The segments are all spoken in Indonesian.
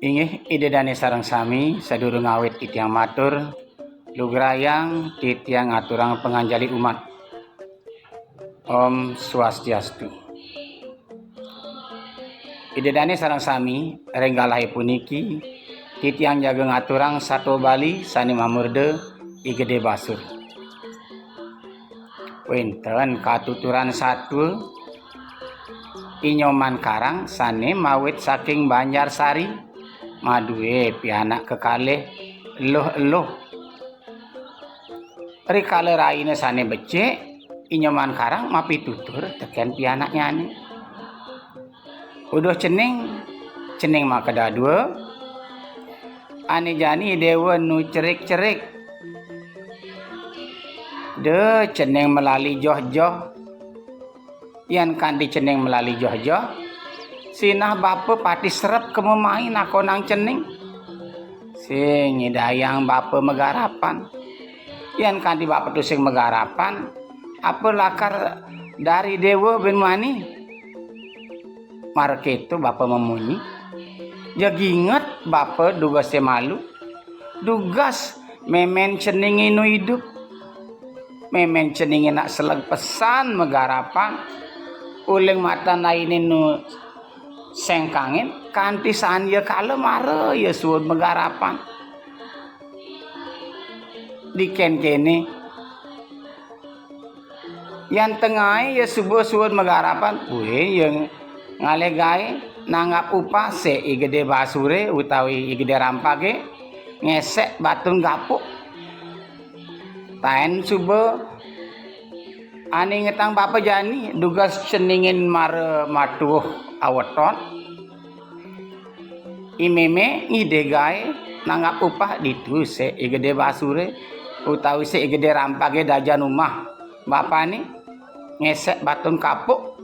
Inggih idedane sareng sami sadurung awit titiang matur lugrayang titiang aturang penganjali umat. Om Swastiastu. Idedane sareng sami renggalahe puniki titiang jaga ngaturang sato Bali sane mamurde I Gede Basur. Wenten katuturan satu Inyoman Karang sane mawit saking Banjarsari maduwe pianak kekalih eluh-eluh. Rikale raine sane becik Inyoman Karang mapitutur teken pianaknyane. Uduh cening makeda dua ane jani dewa nu cerik-cerik de ceneng melali joh-joh yan kandi ceneng melali joh-joh sinah bapa pati serep kememain aku nang cening sing ngidayang bapa megarapan yan kandi bapa tu sing megarapan apa lakar dari dewa ben mani marketo bapa memunyi jaginget bapa dugas malu dugas memen cening inu hidup memen cening nak seleg pesan megarapan uling mata nainin nu sengkangin kanti sanya kala mare ya suwun megarapan diken kene yang tengah ya subuh megarapan kuwi yang ngalegae nanggap upah se I Gede Basure utawi I Gede Rampage ngesek batun gapuk taen subuh ani ngetang bapa jani dugas ceningin mare matuh aweton imeme ngidegae nanggap upah ditu se I Gede Basure utawi se I Gede Rampage dajan rumah bapa ni ngesek batun kapuk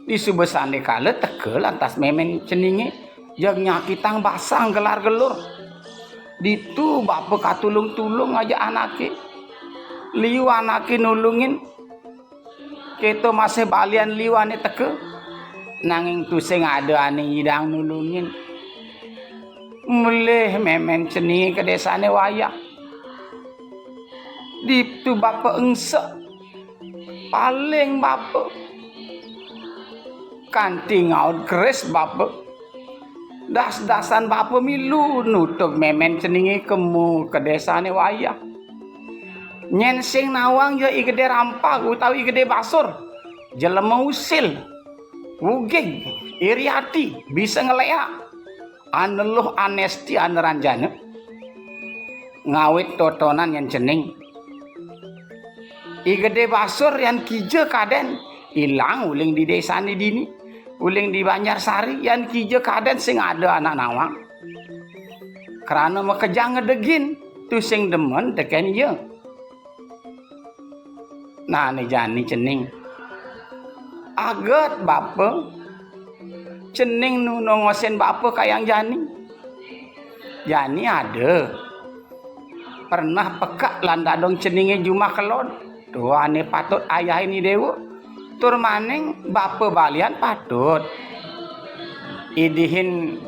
di subesane kala tegel lantas memen ceninge yang nyakitang basang gelar-gelur ditu bapa katulung-tulung aja anake liu anake nulungin keto masih balian liwane teke nanging tu sing ada ane idang nulungin mulih memen ceninge ke desane wayah ditu bapa engsek paling bapa kanti ngaud keris bapa das-dasan bapa milu nutup memen ceninge kemu ke desane wayah nyen sing nawang ya I Gede Rampag utawi I Gede Basur jelema usil wugig iriati bisa ngeleak aneluh anesti aneranjana ngawit totonan yang cening I Gede Basur yang kije kaden ilang uling di desa ni dini uling di Banjarsari yang kije kaden sing ada anak nawang karena makejang ngedegin tu sing demen teken ye nah ni jani cening aget bapa cening nu nongosen bapa kayang jani ada pernah pekak landa dong ceninge jumah kelon tuane patut ayah ini dewa tur maning bapa balian patut idihin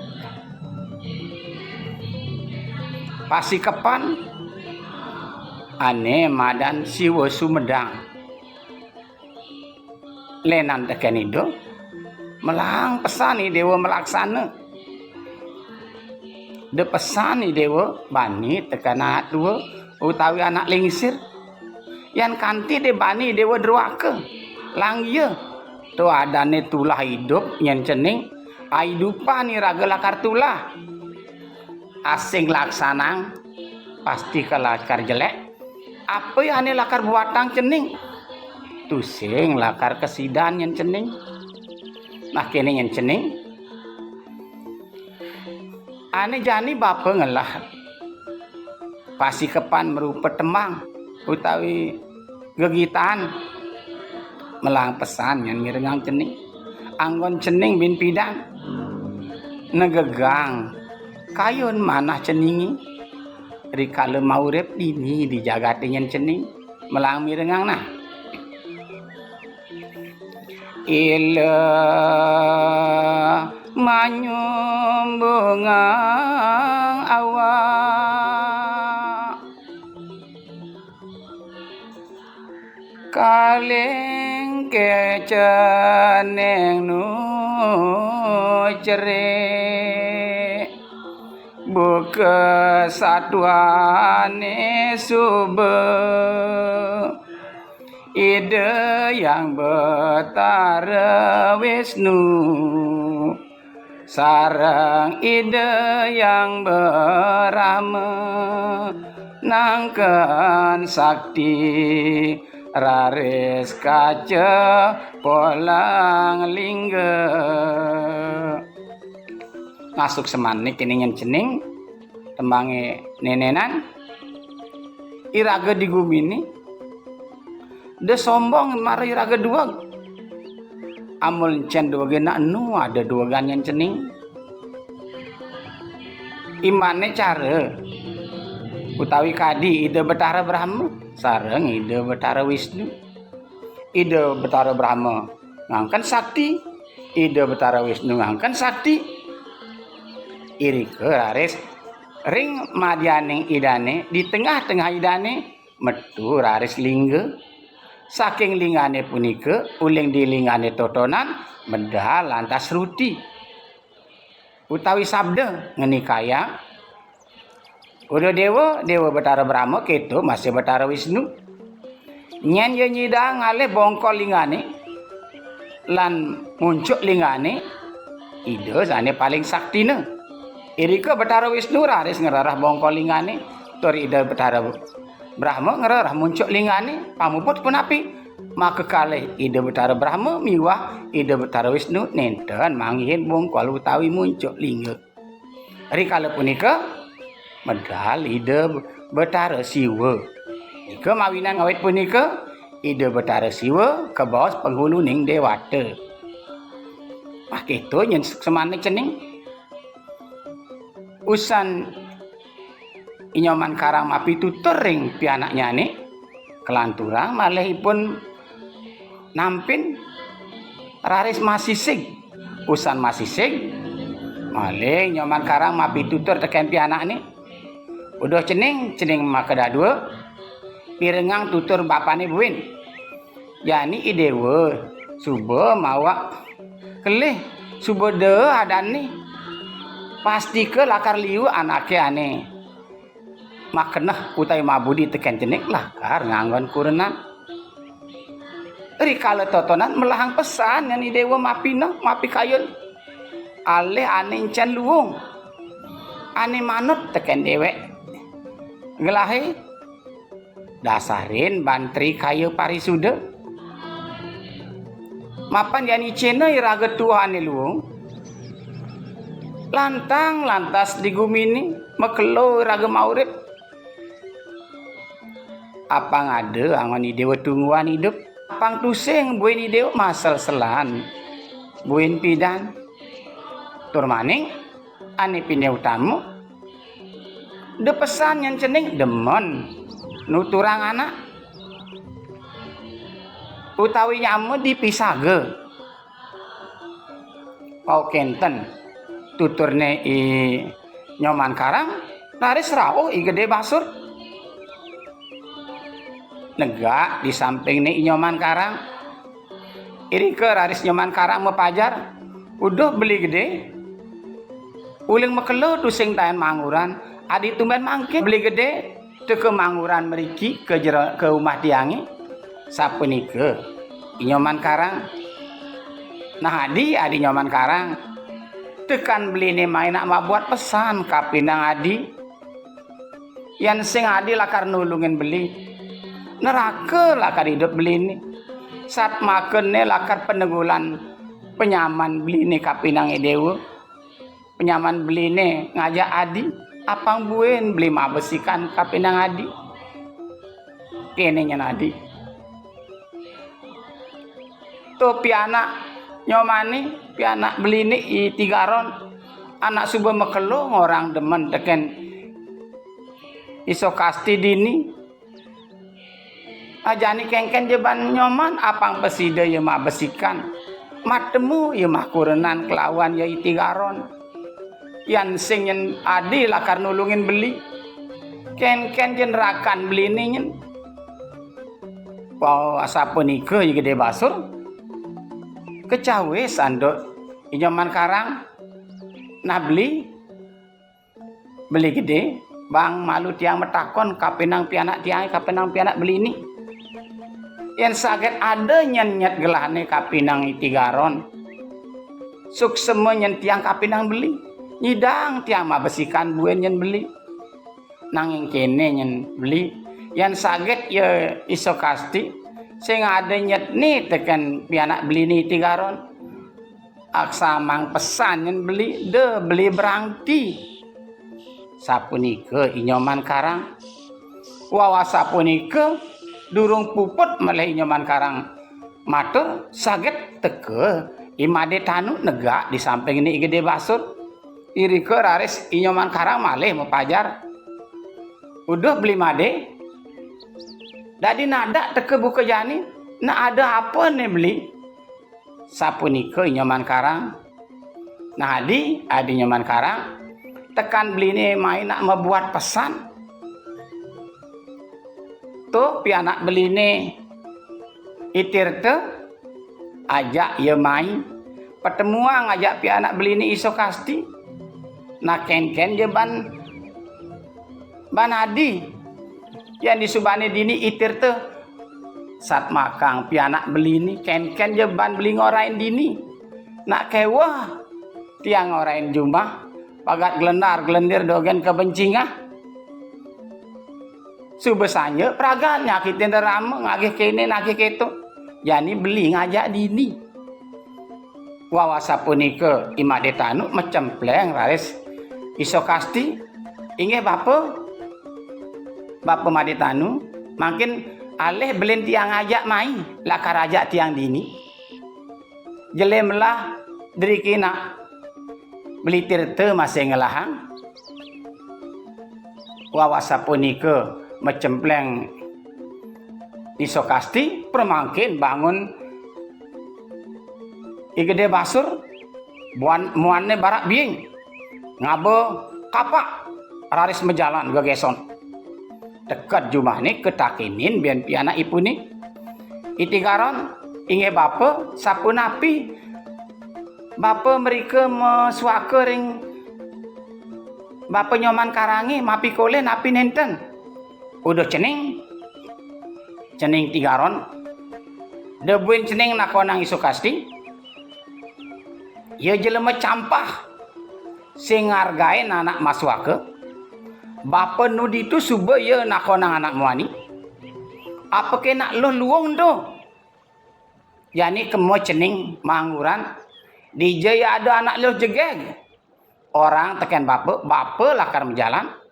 pasikepan ane madan siwa Sumedang lenan teken ido melang pesan ni dewa melaksana de pesan ni dewa bani tekan anak tua utawi anak lingsir yang kanti de bani dewa druaka lang ye tu adane tulah hidup yang cening aidupan ni raga lakar tulah asing laksanang pasti kelakar jelek apa yang ane lakar buatang cening tusing lakar kesidan yang cening nah kene yang cening ane jani bapa ngelah pasikepan merupa temang utawi gegitan melang pesan yang mirengang cening anggon cening bin pidan negegang kayun manah ceningi rikale maurip dini di jagate nyen cening melang mirengang nah ila manyumbungang awak kaleng keceneng nu cerik buka satuane sube ide yang betara Wisnu sareng ide yang berama nangken sakti raris kaca polang lingga masuk semanik ini cening tembange nenenan iraga digumini de sombong marah iraga dua amul cen dua gena nu ada dua ganyan cening imane cara utawi kadi ide betara Brahma sareng ide betara Wisnu ide betara Brahma ngangkan sakti ide betara Wisnu ngangkan sakti iri ke raris ring madyaning idane di tengah-tengah idane metu raris lingga saking lingane punika uling di lingane totonan medal lantas ruti utawi sabda ngenikaya udah dewa betara Brahma keto masih betara Wisnu nyen ye nyida ngale bongkol lingane lan muncul lingane ide sane paling saktine irika betara Wisnu raris ngerarah bongkol lingane tur ide betara Brahma ngerarah muncul lingane pamuput punapi maka kalih ide betara Brahma miwah ide betara Wisnu nenten manghin bongkol utawi muncul lingga rikala punika medal ide betara Siwa ika mawinan ngawit punika ide betara Siwa kebaos penghulu ning dewata wah kitu nyen semanik cening usan inyoman karang mapi tutur ring pianaknya nih kelanturang malihipun nampin raris masisig usan masisig malih nyoman karang mapi tutur teken pianak nih udah cening makeda dua pirengang tutur bapane buin yani idewe suba mawa kelih suba de adani pasti ke lakar liu anake ane makenah utai mabudi teken cenik lakar nganggon kurenan rikala totonan melahang pesan yang dewa mapina mapi kayun aleh ane encan luwung ane manut teken dewek ngelahi dasarin bantri kayu parisuda mapan yani cena iraga tua ane luwung lantang lantas digumini mekelo iraga maurip apang ada angon idewa tungguan hidup apang tusing buin idewa masal selan buin pidan tur maning ane pine utamu de pesan yang cening demon nuturang anak utawi nyamu dipisage pau kenten tuturne i nyoman karang laris rawuh i gede basur negak di samping nih nyoman karang iri ke raris nyoman karang mepajar udah beli gede uling mekelo tusing tahan manguran adi tumben mangke beli gede te ke manguran meriki ke rumah tiangi sapunike nyoman karang nah adi nyoman karang tekan beli nih main nak buat pesan kapinang adi yang sing adi lakar nulungin beli neraka lakar hidup beli ini saat makan nih lakar penegulan penyaman beli nih kapinang dewa penyaman beli nih ngajak adi apang buin beli mabesikan kapinang adi kene nya adi tuh pianak nyomani pianak beli nih i tigaron anak subuh mekelo ngorang demen teken iso kasti dini ajani kengken jeban nyoman apang pesida ye mak besikan matemu ya mah kurenan kelawan ya itigaron yan sing yen adi lakar nulungin beli ken jenerakan beli nyen wow asapunika ya gede basur kecawis andok inyoman karang nah beli gede bang malu tiang metakon kapinang pianak tiang kapinang pianak beli ini yang sakit ada nyet gelane kapinang itigaron sukseme nyen tiang kapinang beli nyidang tiang mah besikan buen nyen beli nanging kene nyen beli yang sakit ya iso kasti sing ada nyet nih tekan pianak beli ni itigaron aksamang pesan nyen beli beli berangti sapunika inyoman karang wawa sapunika durung puput meleh inyoman karang matur saged teke imade tanu negak di samping ini gede basur irike raris inyoman karang malih mepajar udah beli made dadi nada teke buka jani na ada apa nih beli sapunika inyoman karang nah adi inyoman karang tekan beli ini main nak membuat pesan tuh pianak beli ini itir te ajak ya main pertemuan ngajak pianak beli ini iso kasti nah ken je ban adi yang disubani dini itir te saat makang pianak beli ini ken je ban beli ngorain dini nak kewah tiang ngorain jumah pagat gelendir dogen kebencingah subesanya praga nyakitin derama ngagih kene nagih ketu yani beli ngajak dini wawasa punika imade tanu mecempleng raris iso kasti inge bapak made tanu makin alih belin tiang ngajak main lakar ajak tiang dini jelemlah dirikina beli tirte masih ngelahang wawasa punika mecempleng iso kasti permangkin bangun igede basur muanne barak biing ngabe kapak raris mejalan gegeson dekat jumah ni ketakinin bian piana ipuni itigaron inge bape sapu napi bape mereka mesuaka ring bape nyoman karangi mapi kole napi nenten udah cening tigaron debuin cening nakonang iso kasti ya jelema campah sing ngargain anak maswake bapa nudi itu suba ya nakonang anak muani apa ke nak lo luong do yani kemo cening mangguran di jaya ada anak lo jegeg orang teken bapa lakar menjalan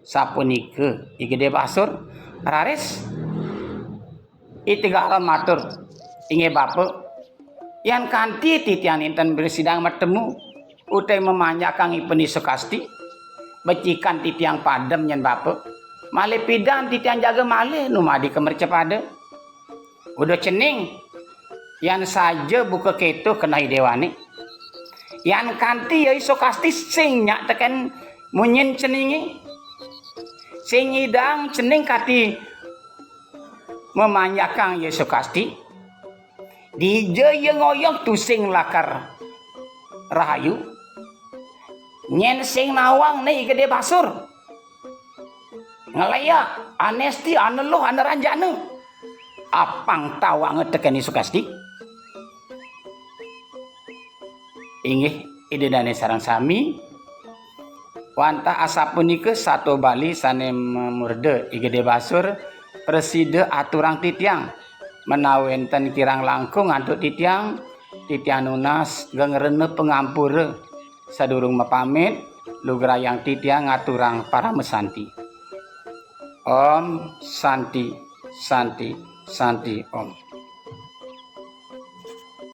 sapunike igede basur raris itigaron matur inge bape yang kanti titian inten bersidang bertemu utai memanjakan ipeni sekasti becikan titiang padem nyen bape male pidan titiang jaga male numadi kemercepada udah cening yang saja buka keto kena dewani yang kanti ya iso kasti sing nyak teken munyin ceningi sing idang cening kati memanjakan Yesus kasti di jaya ngoyong tu sing lakar rahayu nyen sing nawang nih gede basur ngelaya anesti aneluh aneranjane apang tawang teken Yesus kasti inggih ide dane sarang sami wanta asapunika satu Bali sane murde igede basur preside aturang titiang menawenten kirang langkung antuk titiang nunas gengrene pengampure sadurung mepamit lugrayang titiang ngaturang para mesanti Om Santi Santi Santi Om.